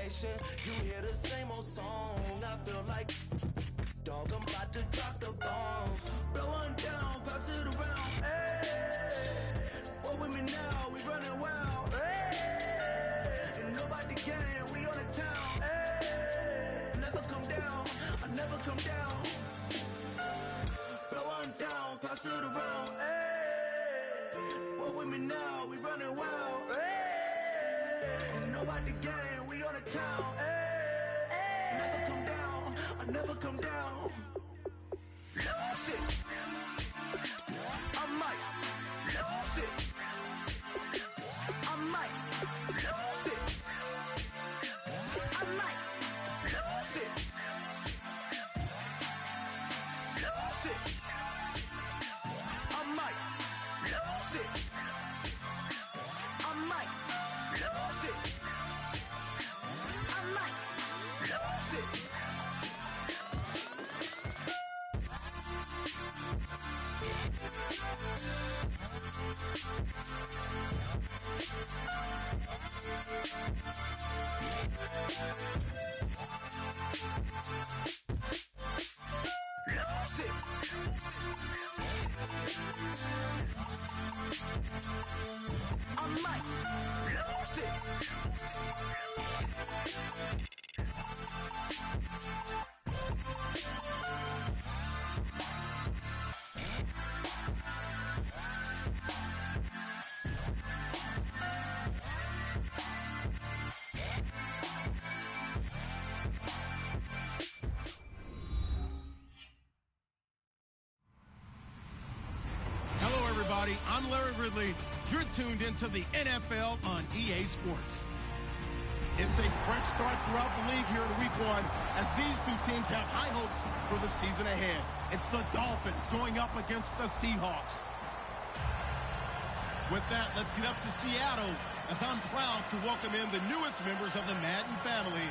station. You hear the same old song. I feel like, dog, I'm about to drop the bomb. Blow one down, pass it around. Hey, what with me now? We running wild. Hey, and nobody can. We on the town. Hey, never come down. I never come down. Blow one down, pass it around. Hey, what with me now? We running wild. Hey, and nobody can. We on the town. Hey, never come down. I never come down. Lose it. I might lose it. I might lose it. I might lose it. Lose it. I might lose it. I might lose it. I might lose it. I'm Larry Ridley. You're tuned into the NFL on EA Sports. It's a fresh start throughout the league here in week one as these two teams have high hopes for the season ahead. It's the Dolphins going up against the Seahawks. With that, let's get up to Seattle as I'm proud to welcome in the newest members of the Madden family.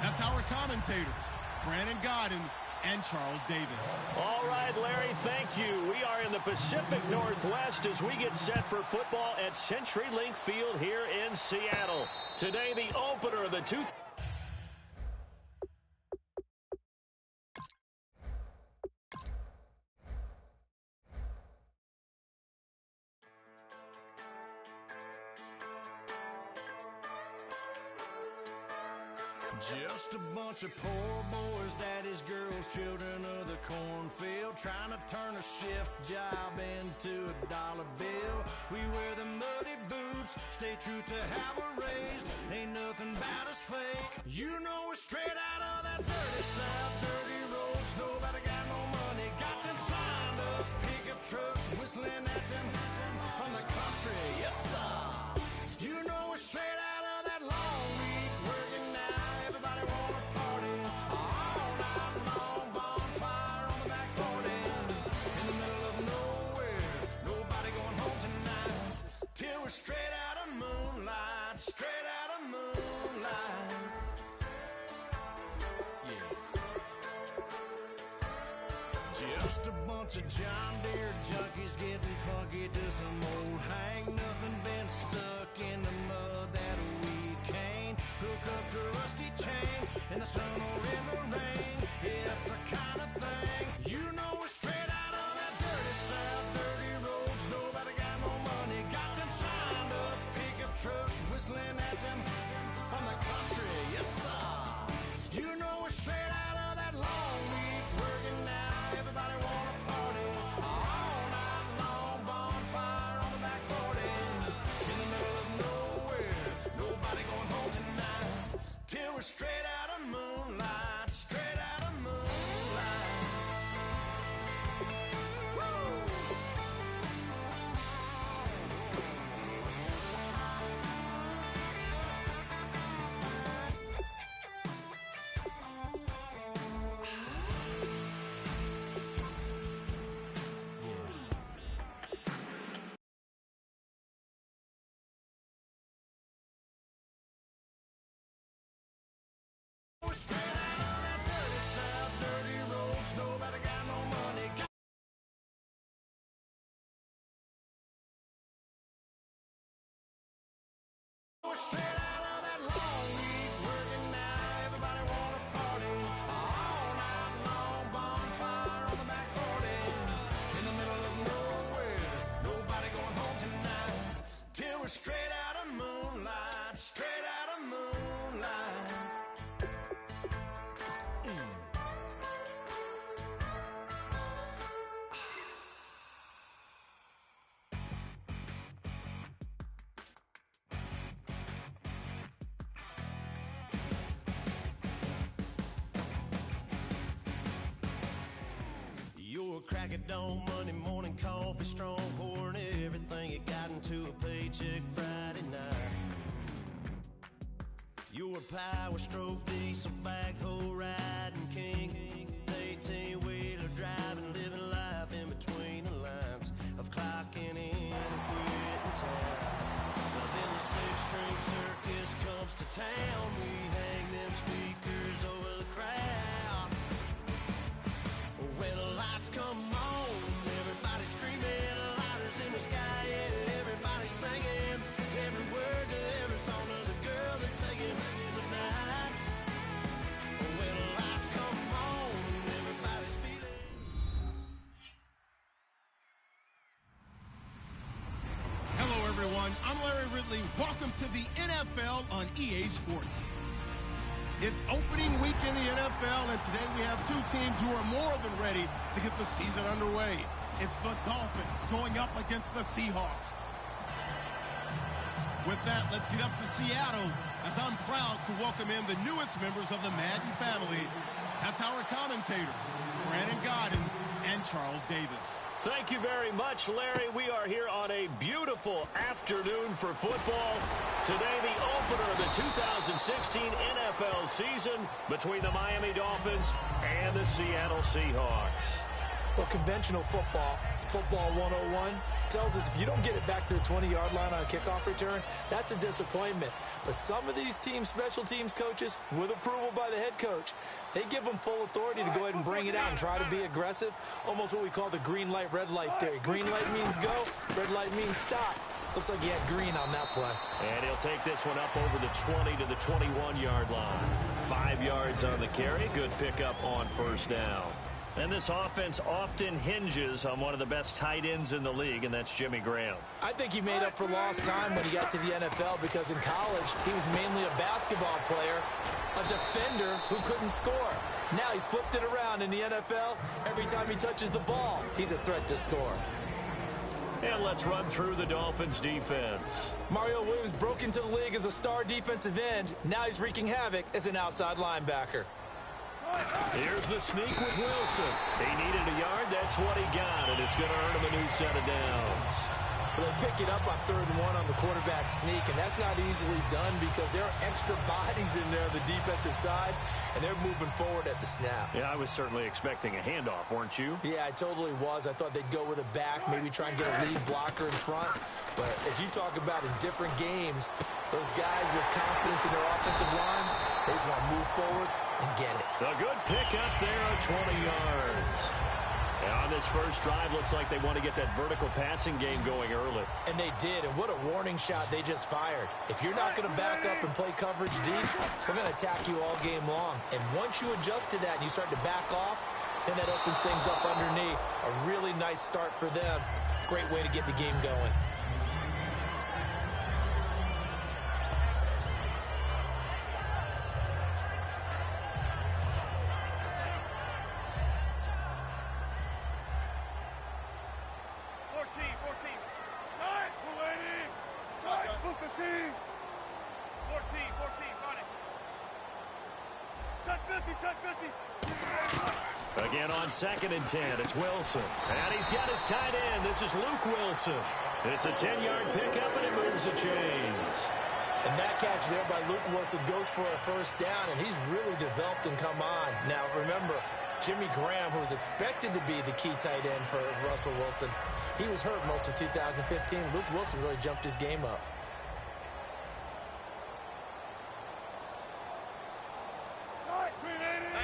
That's our commentators, Brandon Godden and Charles Davis. All right, Larry, thank you. We are in the Pacific Northwest as we get set for football at CenturyLink Field here in Seattle. Today, the opener of the Just a bunch of poor boys, daddies, girls, children of the cornfield, trying to turn a shift job into a dollar bill. We wear the muddy boots, stay true to how we're raised. Ain't nothing about us fake. You know we're straight out of that dirty south, dirty roads. Nobody got no money, got them signed up pickup trucks, whistling at them from the country. Yes, sir. You know we're straight out of that long week working now. Everybody wanna party all night long, bonfire on the back 40 in the middle of nowhere. Nobody going home tonight till we're straight out of moonlight, straight out of moonlight. Yeah. Just a bunch of John Deere junkies getting funky to some old hang. Nothing been stuck in the mud that we can't hook up to a rusty chain in the sun or in the rain. Yeah, it's the kind of thing. You know we're straight out of that dirty south, dirty roads. Nobody got no money, got them signed up pickup trucks, whistling at them from the country. Yes, sir. You know we're straight out of that long week working now. Everybody wanna party all night long, bonfire on the back 40 in the middle of nowhere. Nobody going home tonight till we're straight out of moonlight, straight out of moonlight. Woo! We're straight out of that dirty south, dirty roads. Nobody got no money. We're straight out of that long week working crack of dawn, Monday morning coffee strong, pouring everything you got into a paycheck Friday night. You're a power stroke, diesel backhoe riding king, 18-wheeler driving, living life in between the lines of clocking in and quitting time. But then the six-string circus comes to town, we hang them speakers over the crowd. When the lights come on, everybody's screaming, lighters in the sky, yeah, everybody's singing every word to every song of the girl they're taking tonight. When the lights come on, everybody's feeling. Hello, everyone. I'm Larry Ridley. Welcome to the NFL on EA Sports. It's opening week in the NFL, and today we have two teams who are more than ready to get the season underway. It's the Dolphins going up against the Seahawks. With that, let's get up to Seattle, as I'm proud to welcome in the newest members of the Madden family. That's our commentators, Brandon Godden and Charles Davis. Thank you very much, Larry. We are here on a beautiful afternoon for football. Today, the opener of the 2016 NFL season between the Miami Dolphins and the Seattle Seahawks. Well, conventional football 101, tells us if you don't get it back to the 20-yard line on a kickoff return, that's a disappointment. But some of these teams, special teams coaches, with approval by the head coach, they give them full authority to go ahead and bring it out and try to be aggressive, almost what we call the green light, red light theory. Green light means go, red light means stop. Looks like he had green on that play. And he'll take this one up over the 20 to the 21-yard line. 5 yards on the carry. Good pickup on first down. And this offense often hinges on one of the best tight ends in the league, and that's Jimmy Graham. I think he made up for lost time when he got to the NFL, because in college, he was mainly a basketball player, a defender who couldn't score. Now he's flipped it around in the NFL. Every time he touches the ball, he's a threat to score. And let's run through the Dolphins' defense. Mario Williams broke into the league as a star defensive end. Now he's wreaking havoc as an outside linebacker. Here's the sneak with Wilson. He needed a yard. That's what he got, and it's going to earn him a new set of downs. Well, they pick it up on 3rd and 1 on the quarterback sneak, and that's not easily done because there are extra bodies in there on the defensive side, and they're moving forward at the snap. Yeah, I was certainly expecting a handoff, weren't you? Yeah, I totally was. I thought they'd go with a back, maybe try and get a lead blocker in front. But as you talk about in different games, those guys with confidence in their offensive line, they just want to move forward and get it. A good pickup there of 20 yards. And on this first drive, looks like they want to get that vertical passing game going early. And they did, and what a warning shot they just fired. If you're not going to back up and play coverage deep, we're going to attack you all game long. And once you adjust to that and you start to back off, then that opens things up underneath. A really nice start for them. Great way to get the game going. Again on 2nd and 10, it's Wilson. And he's got his tight end. This is Luke Wilson. It's a 10-yard pickup, and it moves the chains. And that catch there by Luke Wilson goes for a first down, and he's really developed and come on. Now, remember, Jimmy Graham, who was expected to be the key tight end for Russell Wilson, he was hurt most of 2015. Luke Wilson really jumped his game up.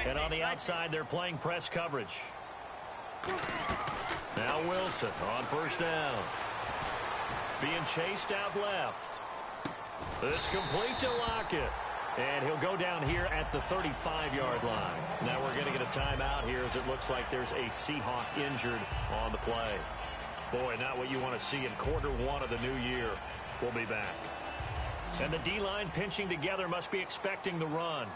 And on the outside, they're playing press coverage. Now Wilson on first down. Being chased out left. This complete to Lockett. And he'll go down here at the 35-yard line. Now we're going to get a timeout here as it looks like there's a Seahawk injured on the play. Boy, not what you want to see in quarter 1 of the new year. We'll be back. And the D-line pinching together must be expecting the run.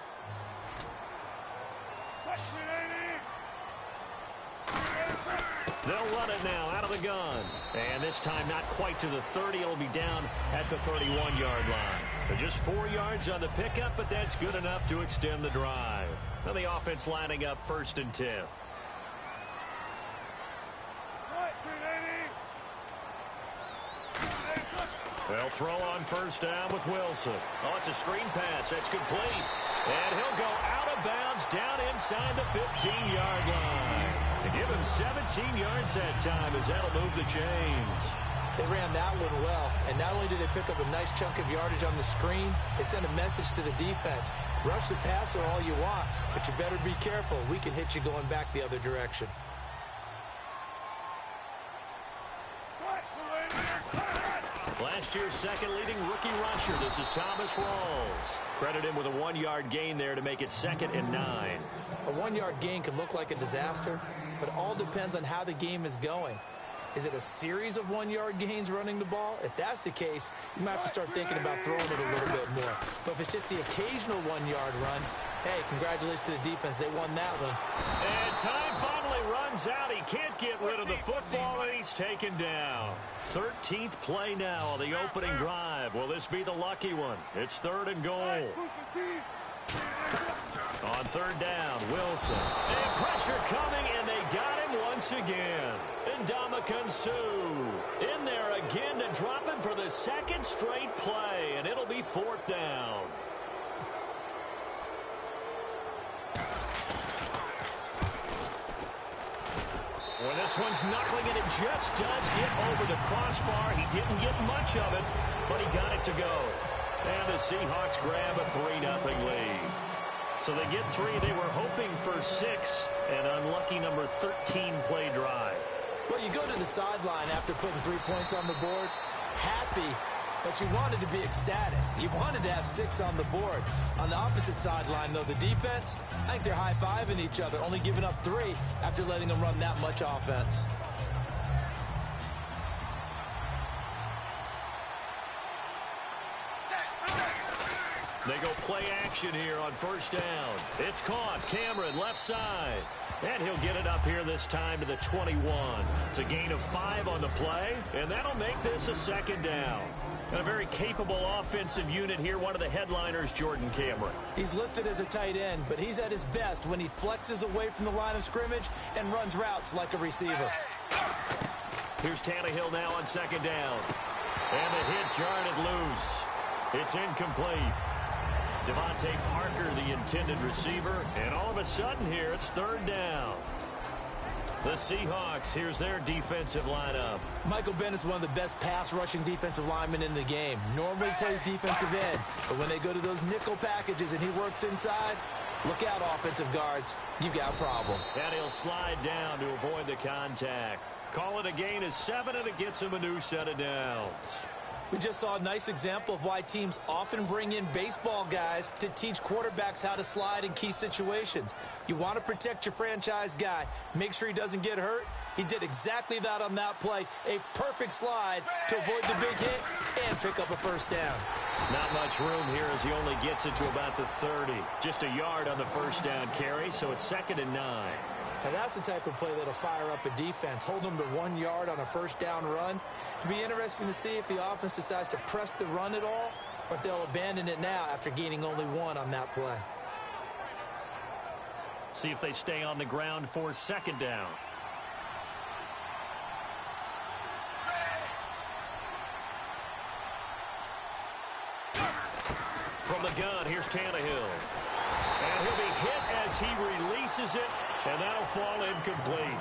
They'll run it now out of the gun. And this time not quite to the 30. It'll be down at the 31-yard line. Just 4 yards on the pickup, but that's good enough to extend the drive. Now the offense lining up 1st and 10. They'll throw on first down with Wilson. Oh, it's a screen pass. That's complete. And he'll go out of bounds down inside the 15-yard line. To give him 17 yards that time as that'll move the chains. They ran that one well, and not only did they pick up a nice chunk of yardage on the screen, they sent a message to the defense. Rush the passer all you want, but you better be careful. We can hit you going back the other direction. Last year's second leading rookie rusher. This is Thomas Rawls. Credit him with a 1-yard gain there to make it 2nd and 9. A 1-yard gain can look like a disaster, but it all depends on how the game is going. Is it a series of 1-yard gains running the ball? If that's the case, you might have to start thinking about throwing it a little bit more. But if it's just the occasional 1-yard run, hey, congratulations to the defense. They won that one. And time finally runs out. He can't get rid of the football, and he's taken down. 13th play now on the opening drive. Will this be the lucky one? It's 3rd and goal. On 3rd down, Wilson. And pressure coming, and they got him once again. And Ndamukong Suh in there again to drop him for the 2nd straight play, and it'll be 4th down. Well, this one's knuckling, and it just does get over the crossbar. He didn't get much of it, but he got it to go. And the Seahawks grab a 3-0 lead. So they get 3. They were hoping for 6. An unlucky number 13 play drive. Well, you go to the sideline after putting 3 points on the board, happy, but you wanted to be ecstatic. You wanted to have 6 on the board. On the opposite sideline, though, the defense, I think they're high-fiving each other, only giving up 3 after letting them run that much offense. They go play action here on first down. It's caught. Cameron left side. And he'll get it up here this time to the 21. It's a gain of 5 on the play, and that'll make this a 2nd down. And a very capable offensive unit here, one of the headliners, Jordan Cameron. He's listed as a tight end, but he's at his best when he flexes away from the line of scrimmage and runs routes like a receiver. Here's Tannehill now on 2nd down. And the hit jarred it loose. It's incomplete. Devontae Parker, the intended receiver, and all of a sudden here, it's 3rd down. The Seahawks, here's their defensive lineup. Michael Bennett's one of the best pass-rushing defensive linemen in the game. Normally plays defensive end, but when they go to those nickel packages and he works inside, look out, offensive guards. You got a problem. And he'll slide down to avoid the contact. Call it a gain of 7, and it gets him a new set of downs. We just saw a nice example of why teams often bring in baseball guys to teach quarterbacks how to slide in key situations. You want to protect your franchise guy. Make sure he doesn't get hurt. He did exactly that on that play. A perfect slide to avoid the big hit and pick up a first down. Not much room here as he only gets it to about the 30. Just a yard on the first down carry, so it's 2nd and 9. Now that's the type of play that'll fire up a defense. Hold them to 1 yard on a first down run. It'll be interesting to see if the offense decides to press the run at all, or if they'll abandon it now after gaining only 1 on that play. See if they stay on the ground for 2nd down. From the gun, here's Tannehill. And he'll be hit as he releases it, and that'll fall incomplete.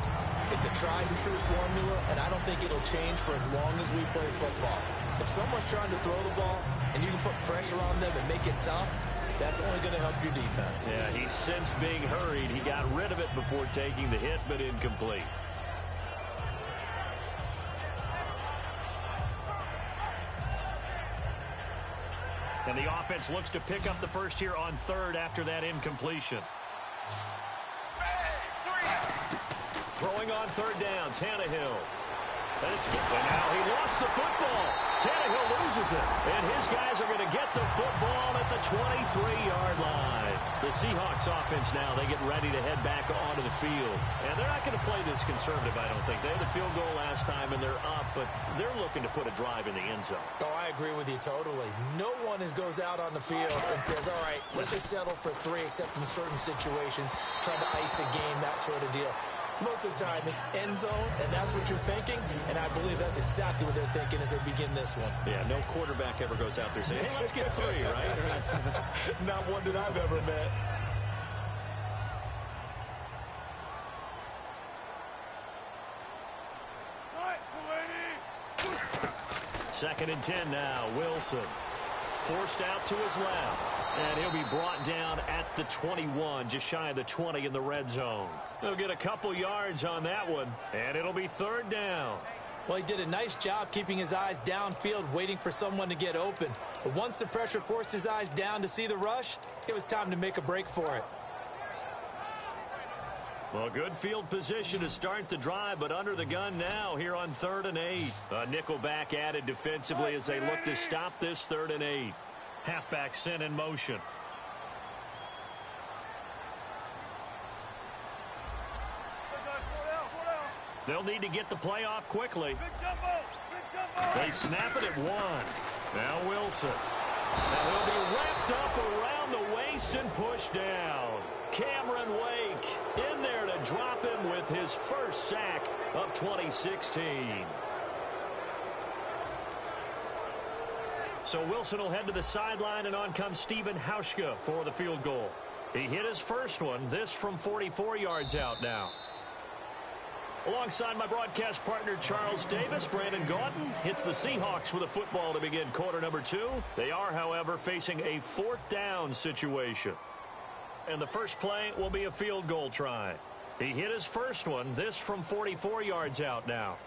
It's a tried-and-true formula, and I don't think it'll change for as long as we play football. If someone's trying to throw the ball, and you can put pressure on them and make it tough, that's only going to help your defense. Yeah, he's since being hurried. He got rid of it before taking the hit, but incomplete. And the offense looks to pick up the first here on 3rd after that incompletion. Throwing on 3rd down, Tannehill. And now he lost the football. Tannehill loses it. And his guys are going to get the football at the 23-yard line. The Seahawks offense now, they get ready to head back onto the field. And they're not going to play this conservative, I don't think. They had the field goal last time, and they're up, but they're looking to put a drive in the end zone. Oh, I agree with you totally. No one goes out on the field and says, all right, let's just settle for 3, except in certain situations, trying to ice a game, that sort of deal. Most of the time, it's end zone, and that's what you're thinking, and I believe that's exactly what they're thinking as they begin this one. Yeah, no quarterback ever goes out there saying, hey, let's get 3, right? Not one that I've ever met. Second and 10 now. Wilson forced out to his left, and he'll be brought down at the 21, just shy of the 20 in the red zone. He'll get a couple yards on that one, and it'll be 3rd down. Well, he did a nice job keeping his eyes downfield, waiting for someone to get open. But once the pressure forced his eyes down to see the rush, it was time to make a break for it. Well, good field position to start the drive, but under the gun now here on 3rd and 8. A nickel back added defensively as they look to stop this 3rd and 8. Halfback sent in motion. They'll need to get the play off quickly. They snap it at 1. Now Wilson. Now he'll be wrapped up around the waist and pushed down. Cameron Wake in there to drop him with his first sack of 2016. So Wilson will head to the sideline, and on comes Stephen Hauschka for the field goal. He hit his first one, this from 44 yards out now. Alongside my broadcast partner Charles Davis, Brandon Gaudin hits the Seahawks with a football to begin quarter number 2. They are, however, facing a 4th down situation. And the first play will be a field goal try. He hit his first one, this from 44 yards out now.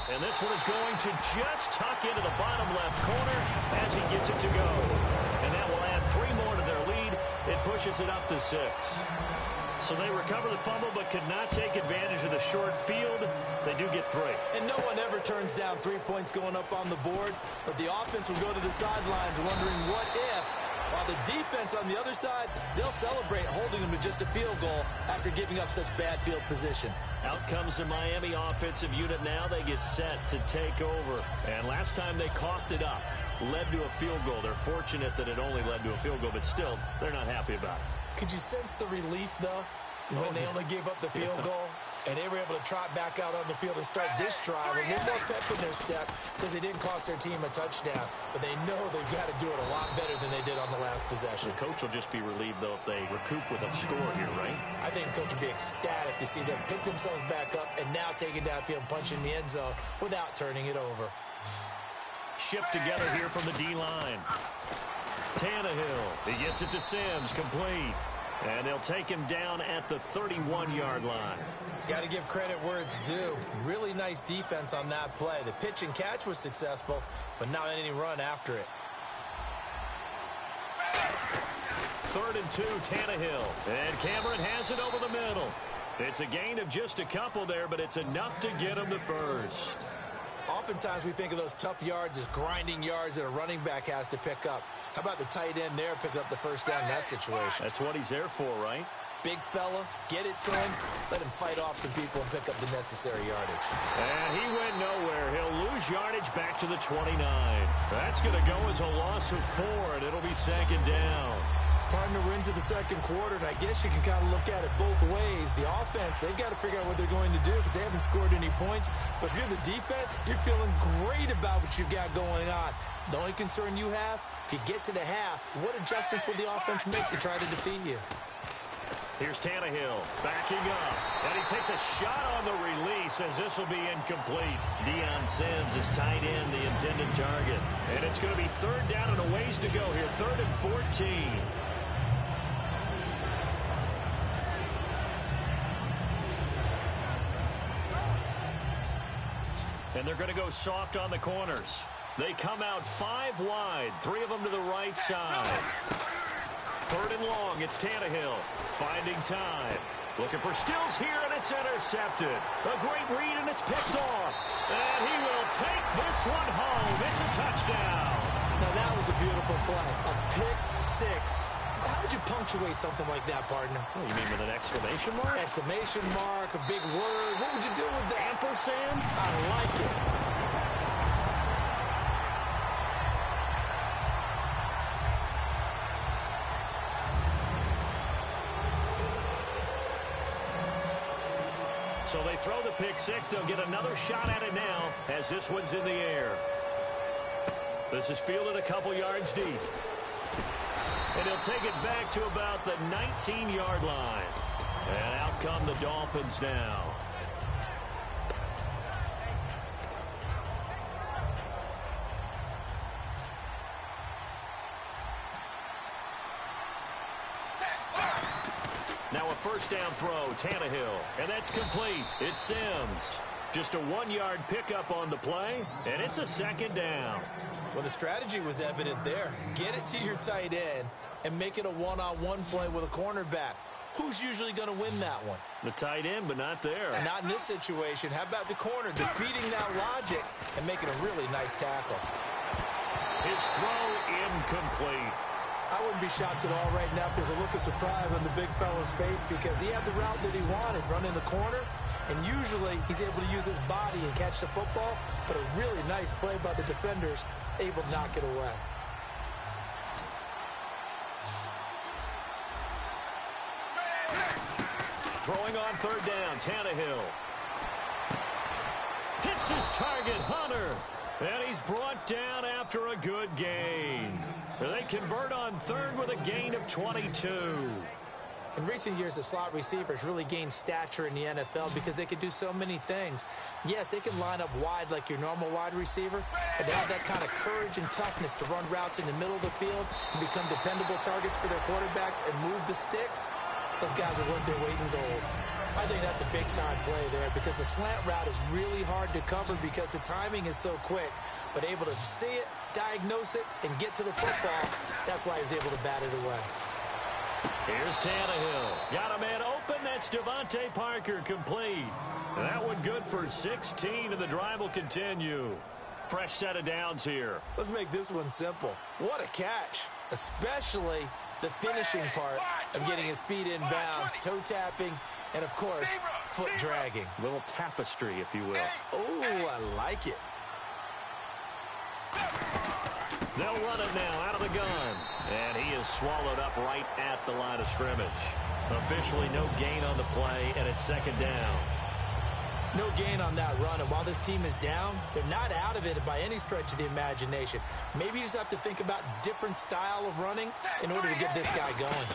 And this one is going to just tuck into the bottom left corner as he gets it to go. And that will add 3 more to their lead. It pushes it up to 6. So they recover the fumble but could not take advantage of the short field. They do get 3. And no one ever turns down 3 points going up on the board, but the offense will go to the sidelines wondering what if, while the defense on the other side, they'll celebrate holding them to just a field goal after giving up such bad field position. Out comes the Miami offensive unit now. They get set to take over. And last time they coughed it up, led to a field goal. They're fortunate that it only led to a field goal, but still, they're not happy about it. Could you sense the relief, though, when they only gave up the field goal? And they were able to trot back out on the field and start this drive with a little more pep in their step because they didn't cost their team a touchdown. But they know they've got to do it a lot better than they did on the last possession. The coach will just be relieved, though, if they recoup with a score here, right? I think the coach will be ecstatic to see them pick themselves back up and now take it downfield and punch in the end zone without turning it over. Shift together here from the D-line. Tannehill, he gets it to Sims, complete. And they'll take him down at the 31-yard line. Got to give credit where it's due. Really nice defense on that play. The pitch and catch was successful, but not any run after it. 3rd and 2, Tannehill. And Cameron has it over the middle. It's a gain of just a couple there, but it's enough to get him to first. Oftentimes we think of those tough yards as grinding yards that a running back has to pick up. How about the tight end there picking up the first down in that situation? That's what he's there for, right? Big fella, get it to him, let him fight off some people and pick up the necessary yardage. And he went nowhere. He'll lose yardage back to the 29. That's going to go as a loss of 4, and it'll be 2nd down. Partner, we're into the second quarter, and I guess you can kind of look at it both ways. The offense, they've got to figure out what they're going to do because they haven't scored any points. But if you're the defense, you're feeling great about what you've got going on. The only concern you have, if you get to the half, what adjustments will the offense make to try to defeat you? Here's Tannehill backing up, and he takes a shot on the release as this will be incomplete. Deion Sims is tight end, the intended target. And it's going to be 3rd down and a ways to go here, 3rd and 14. And they're going to go soft on the corners. They come out 5 wide, 3 of them to the right side. 3rd and long, it's Tannehill finding time. Looking for Stills here, and it's intercepted. A great read, and it's picked off. And he will take this one home. It's a touchdown. Now, that was a beautiful play. A pick 6. How would you punctuate something like that, partner? Oh, you mean with an exclamation mark? Exclamation mark, a big word. What would you do with that? Ampersand? I like it. So they throw the pick six. They'll get another shot at it now as this one's in the air. This is fielded a couple yards deep. And he'll take it back to about the 19-yard line. And out come the Dolphins now. Now a first down throw, Tannehill. And that's complete. It's Sims. Just a 1-yard pickup on the play, and it's a second down. Well, the strategy was evident there. Get it to your tight end and make it a one-on-one play with a cornerback. Who's usually going to win that one? The tight end, but not there. Not in this situation. How about the corner defeating that logic and making a really nice tackle? His throw incomplete. I wouldn't be shocked at all right now if there's a look of surprise on the big fella's face because he had the route that he wanted, running the corner, and usually he's able to use his body and catch the football, but a really nice play by the defenders, able to knock it away. Throwing on third down, Tannehill. Hits his target, Hunter. And he's brought down after a good gain. They convert on third with a gain of 22. In recent years, the slot receivers really gained stature in the NFL because they can do so many things. Yes, they can line up wide like your normal wide receiver, but they have that kind of courage and toughness to run routes in the middle of the field and become dependable targets for their quarterbacks and move the sticks. Those guys are worth their weight in gold. I think that's a big-time play there because the slant route is really hard to cover because the timing is so quick. But able to see it, diagnose it, and get to the football, that's why he was able to bat it away. Here's Tannehill. Got a man open. That's Devontae Parker complete. And that one good for 16, and the drive will continue. Fresh set of downs here. Let's make this one simple. What a catch, especially the finishing part of getting his feet in bounds, toe tapping, and, of course, foot dragging. A little tapestry, if you will. Oh, I like it. They'll run it now out of the gun. And he is swallowed up right at the line of scrimmage. Officially no gain on the play, and it's second down. No gain on that run, and while this team is down, they're not out of it by any stretch of the imagination. Maybe you just have to think about different style of running in order to get this guy going.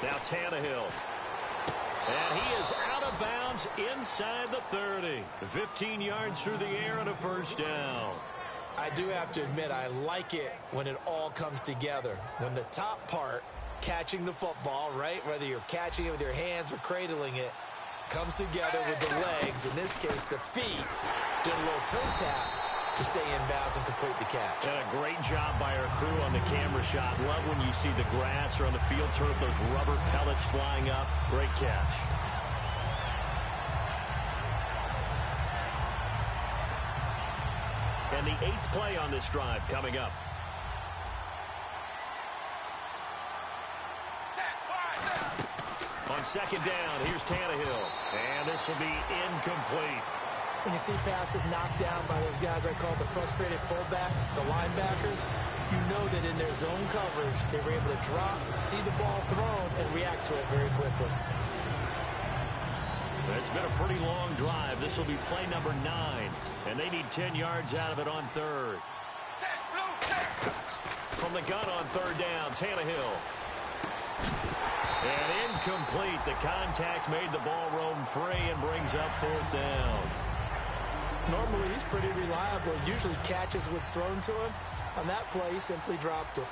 Now Tannehill. And he is out of bounds inside the 30. 15 yards through the air and a first down. I do have to admit, I like it when it all comes together. When the top part, catching the football, right, whether you're catching it with your hands or cradling it, comes together with the legs, in this case the feet, doing a little toe tap to stay in bounds and complete the catch. And a great job by our crew on the camera shot. Love when you see the grass or on the field turf, those rubber pellets flying up. Great catch. And the 8th play on this drive coming up. On second down, here's Tannehill. And this will be incomplete. When you see passes knocked down by those guys I call the frustrated fullbacks, the linebackers, you know that in their zone coverage, they were able to drop, see the ball thrown, and react to it very quickly. It's been a pretty long drive. This will be play number 9. And they need 10 yards out of it on third. From the gun on third down, Tannehill. And incomplete. The contact made the ball roam free and brings up fourth down. Normally, he's pretty reliable. Usually catches what's thrown to him. On that play, he simply dropped it.